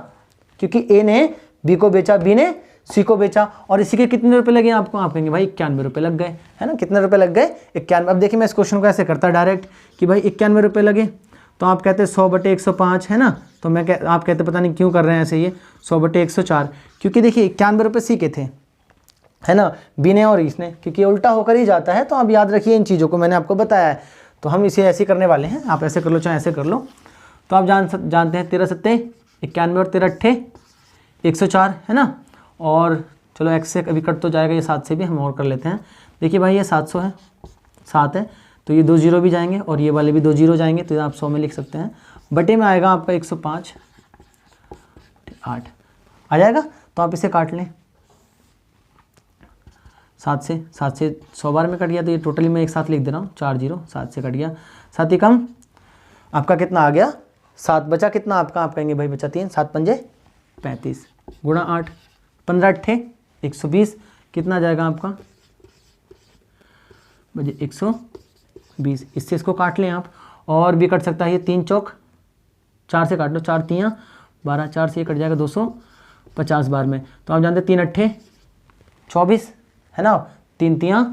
क्योंकि ए ने बी को बेचा, बी ने सी को बेचा, और इसी के कितने रुपए लगे आपको, आप कहेंगे भाई 91 रुपये लग गए है ना। कितने रुपए लग गए, 91। अब देखिए मैं इस क्वेश्चन को ऐसे करता डायरेक्ट कि भाई 91 रुपये लगे, तो आप कहते हैं 100/105 है ना। तो आप कहते पता नहीं क्यों कर रहे हैं ऐसे, ये 100/104, क्योंकि देखिए 91 रुपये सी के थे है ना, बी ने और इसने, क्योंकि उल्टा होकर ही जाता है। तो आप याद रखिए इन चीज़ों को, मैंने आपको बताया है। तो हम इसे ऐसे करने वाले हैं, आप ऐसे कर लो चाहे ऐसे कर लो। तो आप जानते हैं 13 7 91 और 13 8 104 है ना। और चलो x से कभी कट तो जाएगा, ये 7 से भी हम और कर लेते हैं। देखिए भाई ये 700 है, 7 है, तो ये 2 जीरो भी जाएंगे और ये वाले भी 2 जीरो जाएंगे, तो आप 100 में लिख सकते हैं। बटे में आएगा आपका 105 8 आ जाएगा। तो आप इसे काट लें 7 से 100 बार में कट गया, तो ये टोटली मैं एक साथ लिख दे रहा हूँ 4 जीरो, 7 से कट गया, 7 ही कम आपका कितना आ गया 7, बचा कितना आपका, आप कहेंगे भाई बचा 3, 7 पंजे 35 गुणा 8, 15 अट्ठे 120, कितना जाएगा आपका बजे 120। इससे इसको काट लें आप, और भी कट सकता है ये 3 चौक 4 से काट लो, 4 तियाँ 12, 4 से ये कट जाएगा 250 बार में। तो आप जानते हैं 3 अट्ठे 24 है ना, 3 तियाँ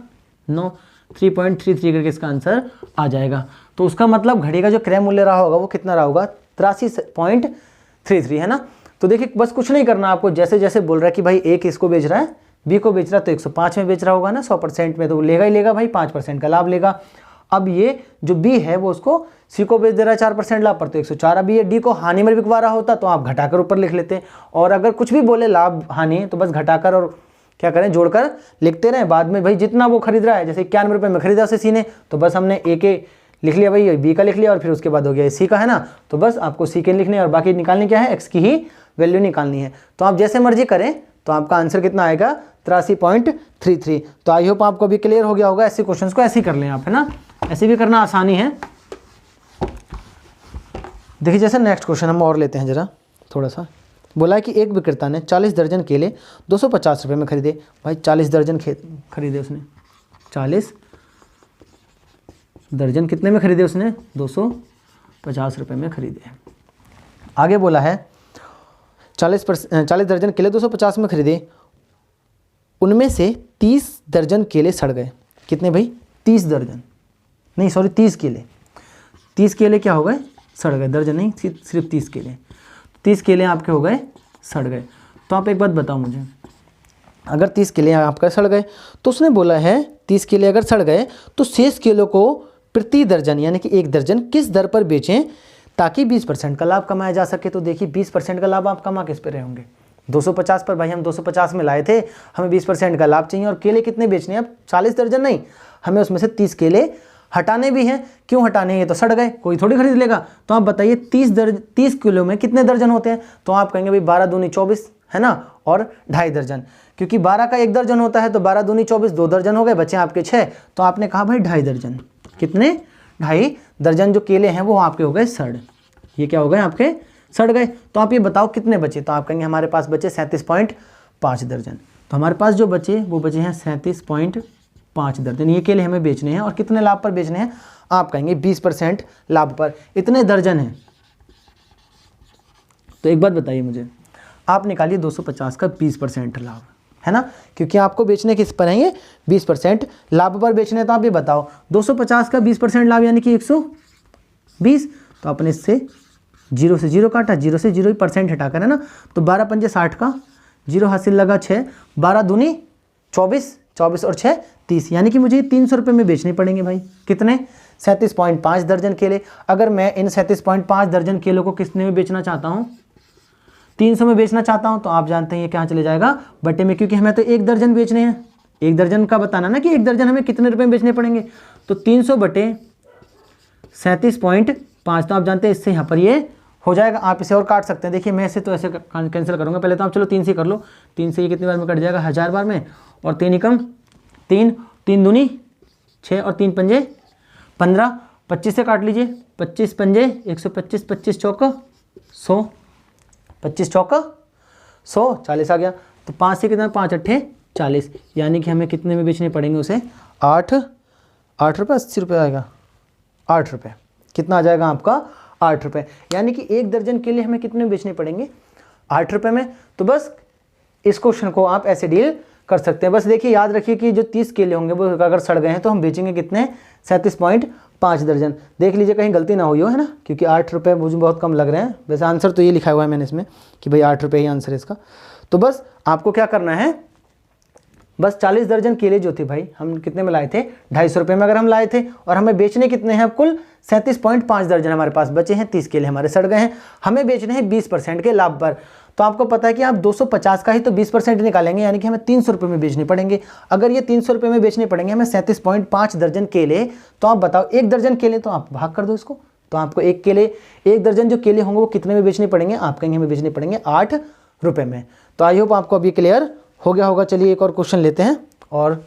9, 3.33 करके इसका आंसर आ जाएगा। तो उसका मतलब घड़ी का जो क्रय मूल्य रहा होगा वो कितना रहा होगा, 83.33 है ना। तो देखिए बस कुछ नहीं करना आपको, जैसे जैसे बोल रहा है कि भाई ए किसको बेच रहा है, बी को बेच रहा है, तो 105 में बेच रहा होगा ना, 100% में, तो लेगा ही लेगा भाई, 5% का लाभ लेगा। अब ये जो बी है वो उसको सी को बेच दे रहा है 4% लाभ पर, तो 104। अभी ये डी को हानि में बिकवा रहा होता तो आप घटाकर ऊपर लिख लेते, और अगर कुछ भी बोले लाभ हानि तो बस घटाकर और क्या करें जोड़कर लिखते रहें। बाद में भाई जितना वो खरीद रहा है, जैसे 91 रुपये में खरीदा उसे सी ने, तो बस हमने ए के लिख लिया भाई, बी का लिख लिया, और फिर उसके बाद हो गया सी का है ना। तो बस आपको सी के लिखने और बाकी निकालने क्या है, एक्स की ही वैल्यू निकालनी है। तो आप जैसे मर्जी करें, तो आपका आंसर कितना आएगा 83.33। तो आई होप आपको भी क्लियर हो गया होगा। ऐसे क्वेश्चंस को ऐसे ही कर लें आप है ना, ऐसे भी करना आसानी है। देखिए जैसे नेक्स्ट क्वेश्चन हम और लेते हैं जरा थोड़ा सा। बोला है कि एक विक्रेता ने 40 दर्जन केले 250 रुपये में खरीदे। भाई 40 दर्जन खरीदे उसने, 40 दर्जन कितने में खरीदे उसने, 250 रुपये में खरीदे। आगे बोला है 40 दर्जन केले 250 में खरीदे, उनमें से 30 दर्जन केले सड़ गए। कितने भाई, 30 दर्जन नहीं, सॉरी 30 केले। 30 केले क्या हो गए, सड़ गए, दर्जन नहीं, सिर्फ 30 केले। 30 केले आपके हो गए सड़ गए। तो आप एक बात बताओ मुझे, अगर 30 केले आपके सड़ गए तो उसने बोला है 30 केले अगर सड़ गए तो शेष केलों को प्रति दर्जन यानी कि एक दर्जन किस दर पर बेचें ताकि 20% का लाभ कमाया जा सके। तो देखिए 20% का लाभ आप कमा किस पे रहे होंगे, 250 पर। भाई हम 250 में लाए थे, हमें 20% का लाभ चाहिए, और केले कितने बेचने हैं, अब 40 दर्जन नहीं, हमें उसमें से 30 केले हटाने भी हैं। क्यों हटाने, ये तो सड़ गए, कोई थोड़ी खरीद लेगा। तो आप बताइए 30 किलो में कितने दर्जन होते हैं। तो आप कहेंगे भाई 12 दूनी 24 है ना, और 2.5 दर्जन, क्योंकि 12 का 1 दर्जन होता है, तो 12 दूनी 24, 2 दर्जन हो गए, बचे आपके 6। तो आपने कहा भाई 2.5 दर्जन, कितने, 2.5 दर्जन जो केले हैं वो आपके हो गए सड़। ये क्या हो गए आपके, सड़ गए। तो आप ये बताओ कितने बचे। तो आप कहेंगे हमारे पास बचे 37.5 दर्जन। तो हमारे पास जो बचे वो बचे हैं 37.5 दर्जन। ये केले हमें बेचने हैं, और कितने लाभ पर बेचने हैं, आप कहेंगे 20% लाभ पर। इतने दर्जन हैं। तो एक बात बताइए मुझे, आप निकालिए 250 का 20% लाभ है ना, क्योंकि आपको बेचने किस पर है, ये 20% लाभ पर बेचने। तो आप ये बताओ 250 का 20% लाभ यानी कि 120। तो अपने इससे 0 से 0 काटा, 0 से 0 ही % हटाकर है ना। तो 12 पंजे 60 का 0 हासिल लगा 6, 12 दूनी 24, 24 और 6 30, यानी कि मुझे 300 रुपये में बेचने पड़ेंगे भाई। कितने? 37.5 दर्जन केले। अगर मैं इन 37.5 दर्जन केलों को कितने में बेचना चाहता हूँ? 300 में बेचना चाहता हूँ, तो आप जानते हैं ये क्या चले जाएगा बटे में, क्योंकि हमें तो 1 दर्जन बेचने हैं। 1 दर्जन का बताना ना कि 1 दर्जन हमें कितने रुपए में बेचने पड़ेंगे, तो 300 बटे 37.5, तो आप जानते हैं इससे यहाँ पर ये हो जाएगा। आप इसे और काट सकते हैं, देखिए मैं इसे तो ऐसे कैंसिल करूँगा, पहले तो आप चलो 3 से कर लो। 3 से ये कितनी बार में कट जाएगा? 1000 बार में, और 3 एकम 3, 3 दूनी 6 और 3 पंजे 15, 25 से काट लीजिए। 25 पंजे 125, 25 चौक 100, 25 चौक 100, 40 आ गया। तो 5 से कितना? 5 अट्ठे 40, यानी कि हमें कितने में बेचने पड़ेंगे उसे? 8 रुपये 80 रुपये आएगा। 8 रुपये कितना आ जाएगा आपका? 8 रुपये, यानी कि 1 दर्जन के लिए हमें कितने में बेचने पड़ेंगे? 8 रुपये में। तो बस इस क्वेश्चन को आप ऐसे डील कर सकते हैं। बस देखिए याद रखिए कि जो 30 केले होंगे वो अगर सड़ गए हैं तो हम बेचेंगे कितने? 37.5 दर्जन। देख लीजिए कहीं गलती ना हुई हो, है ना, क्योंकि 8 रुपये मुझे बहुत कम लग रहे हैं। वैसे आंसर तो ये लिखा हुआ है मैंने इसमें कि भाई 8 रुपये ही आंसर है इसका। तो बस आपको क्या करना है, बस 40 दर्जन केले जो थे भाई हम कितने में लाए थे? 250 रुपये में अगर हम लाए थे, और हमें बेचने कितने हैं? कुल 37.5 दर्जन हमारे पास बचे हैं। 30 केले हमारे सड़ गए हैं, हमें बेचने हैं 20% के लाभ पर। तो आपको पता है कि आप 250 का ही तो 20% निकालेंगे, यानी कि हमें 300 रुपये में बेचने पड़ेंगे। अगर ये 300 रुपये में बेचने पड़ेंगे हमें 37.5 दर्जन केले, तो आप बताओ 1 दर्जन केले, तो आप भाग कर दो इसको, तो आपको 1 दर्जन जो केले होंगे वो कितने में बेचने पड़ेंगे? आप कहेंगे हमें बेचने पड़ेंगे 8 रुपये में। तो आई होप आपको अभी क्लियर हो गया होगा। चलिए एक और क्वेश्चन लेते हैं और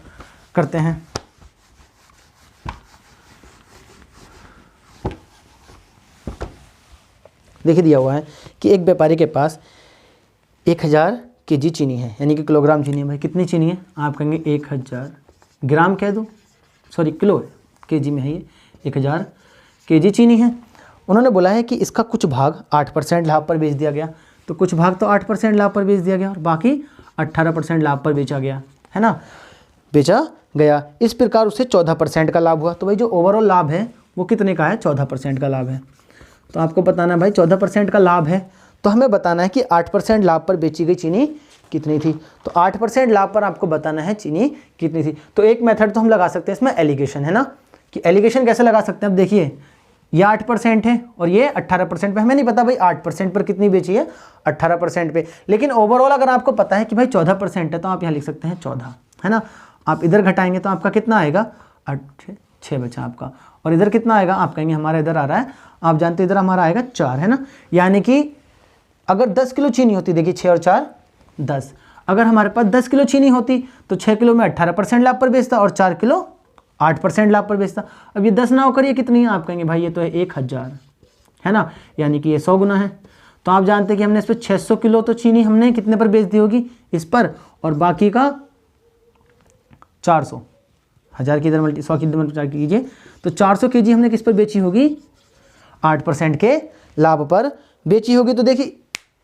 करते हैं। देखिए दिया हुआ है कि एक व्यापारी के पास 1000 केजी चीनी है, यानी कि किलोग्राम चीनी है। भाई कितनी चीनी है? आप कहेंगे 1000 ग्राम कह दो, सॉरी किलो है, केजी में है ये। 1000 केजी चीनी है। उन्होंने बोला है कि इसका कुछ भाग 8% लाभ पर बेच दिया गया। तो कुछ भाग तो 8% लाभ पर बेच दिया गया और बाकी 18% लाभ पर बेचा गया, है ना, बेचा गया। इस प्रकार उसे 14% का लाभ हुआ। तो भाई जो ओवरऑल लाभ है वो कितने का है? 14% का लाभ है। तो आपको बताना है भाई 14% का लाभ है, तो हमें बताना है कि 8% लाभ पर बेची गई चीनी कितनी थी। तो 8% लाभ पर आपको बताना है चीनी कितनी थी। तो एक मेथड तो हम लगा सकते हैं इसमें, एलिगेशन, है ना, कि एलिगेशन कैसे लगा सकते हैं। अब देखिए ये 8% है और ये 18% पे, हमें नहीं पता भाई 8% पर कितनी बेची है, 18% पे, लेकिन ओवरऑल अगर आपको पता है कि भाई 14% है तो आप यहाँ लिख सकते हैं 14, है ना। आप इधर घटाएंगे तो आपका कितना आएगा? 6 बचा आपका, और इधर कितना आएगा? आप कहेंगे हमारा इधर आ रहा है, आप जानते हैं इधर हमारा आएगा 4, है ना। यानी कि अगर 10 किलो चीनी होती, देखिए 6 और 4 10, अगर हमारे पास 10 किलो चीनी होती तो 6 किलो में 18% लाभ पर बेचता और 4 किलो 8% लाभ पर बेचता। अब ये 10 ना होकर ये कितनी है? आप कहेंगे भाई ये तो है 1000, है ना, यानी कि ये 100 गुना है। तो आप जानते हैं कि हमने इस पर 600 किलो तो चीनी हमने कितने पर बेच दी होगी? इस पर, और बाकी का 400, 1000 की इधर 100 की इधर मल्टीप्लाई कीजिए, तो 400 केजी हमने किस पर बेची होगी? 8% के लाभ पर बेची होगी। तो देखिए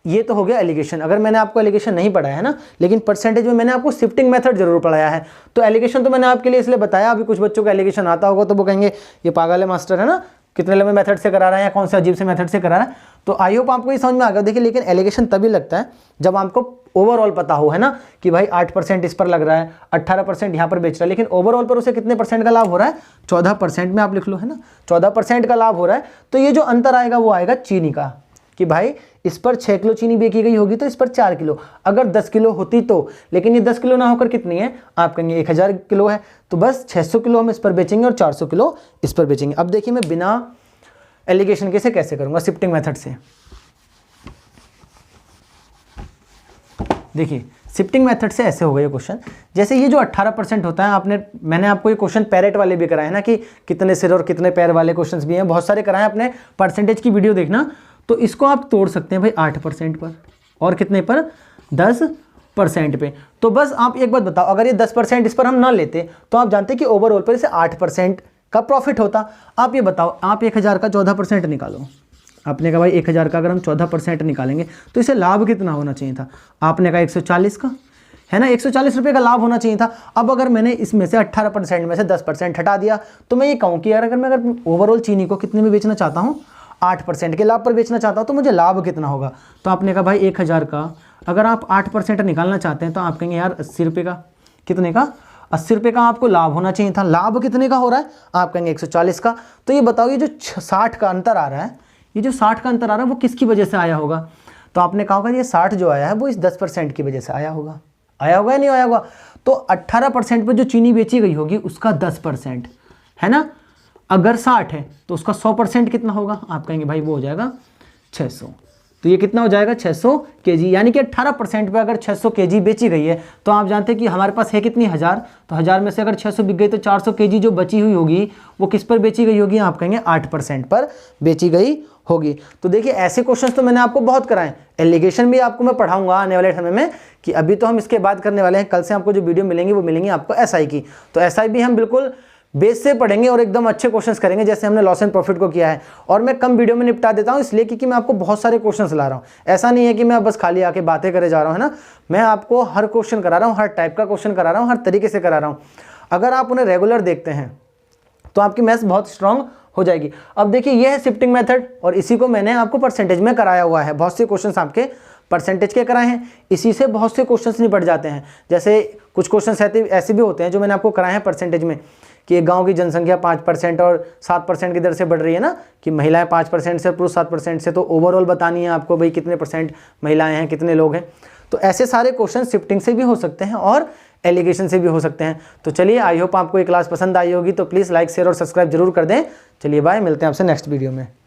ये तो हो गया एलिगेशन। अगर मैंने आपको एलिगेशन नहीं पढ़ाया है ना, लेकिन परसेंटेज में मैंने आपको शिफ्टिंग मेथड जरूर पढ़ाया है। तो एलिगेशन तो मैंने आपके लिए इसलिए बताया, अभी कुछ बच्चों को एलिगेशन आता होगा तो वो कहेंगे ये पागल है मास्टर, है ना, कितने लंबे मेथड से करा रहा है या कौन से अजीब से मेथड से करा रहा है। तो आई होप आपको ये समझ में आ गया। देखिए लेकिन एलिगेशन तभी लगता है जब आपको ओवरऑल पता हो, है ना, कि भाई 8% इस पर लग रहा है, 18% यहाँ पर बेच रहा है, लेकिन ओवरऑल पर उसे कितने % का लाभ हो रहा है? 14% में आप लिख लो, है ना, 14% का लाभ हो रहा है। तो ये जो अंतर आएगा वो आएगा चीनी का, कि भाई इस पर 6 किलो चीनी बेची गई होगी तो इस पर 4 किलो, अगर 10 किलो होती तो, लेकिन ये 10 किलो ना होकर कितनी है? आप कहेंगे 1000 किलो है, तो बस 600 किलो हम इस पर बेचेंगे और 400 किलो इस पर बेचेंगे। अब देखिए मैं बिना एलिगेशन के से कैसे करूंगा, शिफ्टिंग मेथड से। देखिए शिफ्टिंग मेथड से ऐसे हो गया ये क्वेश्चन। जैसे ये जो 18% होता है, मैंने आपको ये क्वेश्चन पैरेट वाले भी कराए हैं ना, कि कितने सिर और कितने पैर वाले क्वेश्चंस भी हैं, बहुत सारे कराए हैं, अपने परसेंटेज की वीडियो देखना। तो इसको आप तोड़ सकते हैं भाई 8% पर, और कितने पर? 10% पे। तो बस आप एक बात बताओ, अगर ये 10% इस पर हम ना लेते तो आप जानते हैं कि ओवरऑल पर इसे 8% का प्रॉफिट होता। आप ये बताओ, आप 1000 का 14% निकालो। आपने कहा भाई 1000 का अगर हम 14% निकालेंगे तो इसे लाभ कितना होना चाहिए था? आपने कहा 140 का, है ना, 140 रुपये का लाभ होना चाहिए था। अब अगर मैंने इसमें से 18% में से 10% हटा दिया तो मैं ये कहूँ कि यार अगर ओवरऑल चीनी को कितने में बेचना चाहता हूँ? 8% के लाभ पर बेचना चाहता हूँ, तो मुझे लाभ कितना होगा? तो आपने कहा भाई 1000 का अगर आप 8% निकालना चाहते हैं तो आप कहेंगे यार 80 रुपये का, कितने का? 80 रुपये का आपको लाभ होना चाहिए था, लाभ कितने का हो रहा है, आप कहेंगे 140 का। तो ये बताओ, ये जो 60 का अंतर आ रहा है, ये जो 60 का अंतर आ रहा है वो किसकी वजह से आया होगा? तो आपने कहा होगा ये 60 जो आया है वो इस 10% की वजह से आया होगा। आया होगा या नहीं आया होगा? तो 18% पर जो चीनी बेची गई होगी उसका 10% है ना। अगर 60 है तो उसका 100% कितना होगा? आप कहेंगे भाई वो हो जाएगा 600। तो ये कितना हो जाएगा? 600 केजी। यानी कि 18% पे अगर 600 केजी बेची गई है तो आप जानते हैं कि हमारे पास है कितनी, 1000। तो 1000 में से अगर 600 बिक गई तो 400 केजी जो बची हुई होगी वो किस पर बेची गई होगी? आप कहेंगे 8% पर बेची गई होगी। तो देखिए ऐसे क्वेश्चंस तो मैंने आपको बहुत कराए। एलिगेशन भी आपको मैं पढ़ाऊंगा आने वाले समय में, कि अभी तो हम इसके बाद करने वाले हैं। कल से आपको जो वीडियो मिलेंगी वो मिलेंगी आपको एसआई की। तो एसआई भी हम बिल्कुल बेस से पढ़ेंगे और एकदम अच्छे क्वेश्चंस करेंगे जैसे हमने लॉस एंड प्रॉफिट को किया है। और मैं कम वीडियो में निपटा देता हूं इसलिए क्योंकि मैं आपको बहुत सारे क्वेश्चंस ला रहा हूं। ऐसा नहीं है कि मैं बस खाली आके बातें करे जा रहा हूं, है ना। मैं आपको हर क्वेश्चन करा रहा हूं, हर टाइप का क्वेश्चन करा रहा हूं, हर तरीके से करा रहा हूं। अगर आप उन्हें रेगुलर देखते हैं तो आपकी मैथ्स बहुत स्ट्रांग हो जाएगी। अब देखिए ये है शिफ्टिंग मेथड और इसी को मैंने आपको परसेंटेज में कराया हुआ है। बहुत से क्वेश्चंस आपके परसेंटेज के कराए हैं, इसी से बहुत से क्वेश्चंस निपट जाते हैं। जैसे कुछ क्वेश्चंस ऐसे भी होते हैं जो मैंने आपको कराए हैं परसेंटेज में, कि एक गांव की जनसंख्या 5% और 7% की दर से बढ़ रही है ना, कि महिलाएं 5% से पुरुष 7% से, तो ओवरऑल बतानी है आपको भाई कितने % महिलाएं हैं, कितने लोग हैं। तो ऐसे सारे क्वेश्चन शिफ्टिंग से भी हो सकते हैं और एलिगेशन से भी हो सकते हैं। तो चलिए, आई होप आपको ये क्लास पसंद आई होगी। तो प्लीज़ लाइक, शेयर और सब्सक्राइब जरूर कर दें। चलिए बाय, मिलते हैं आपसे नेक्स्ट वीडियो में।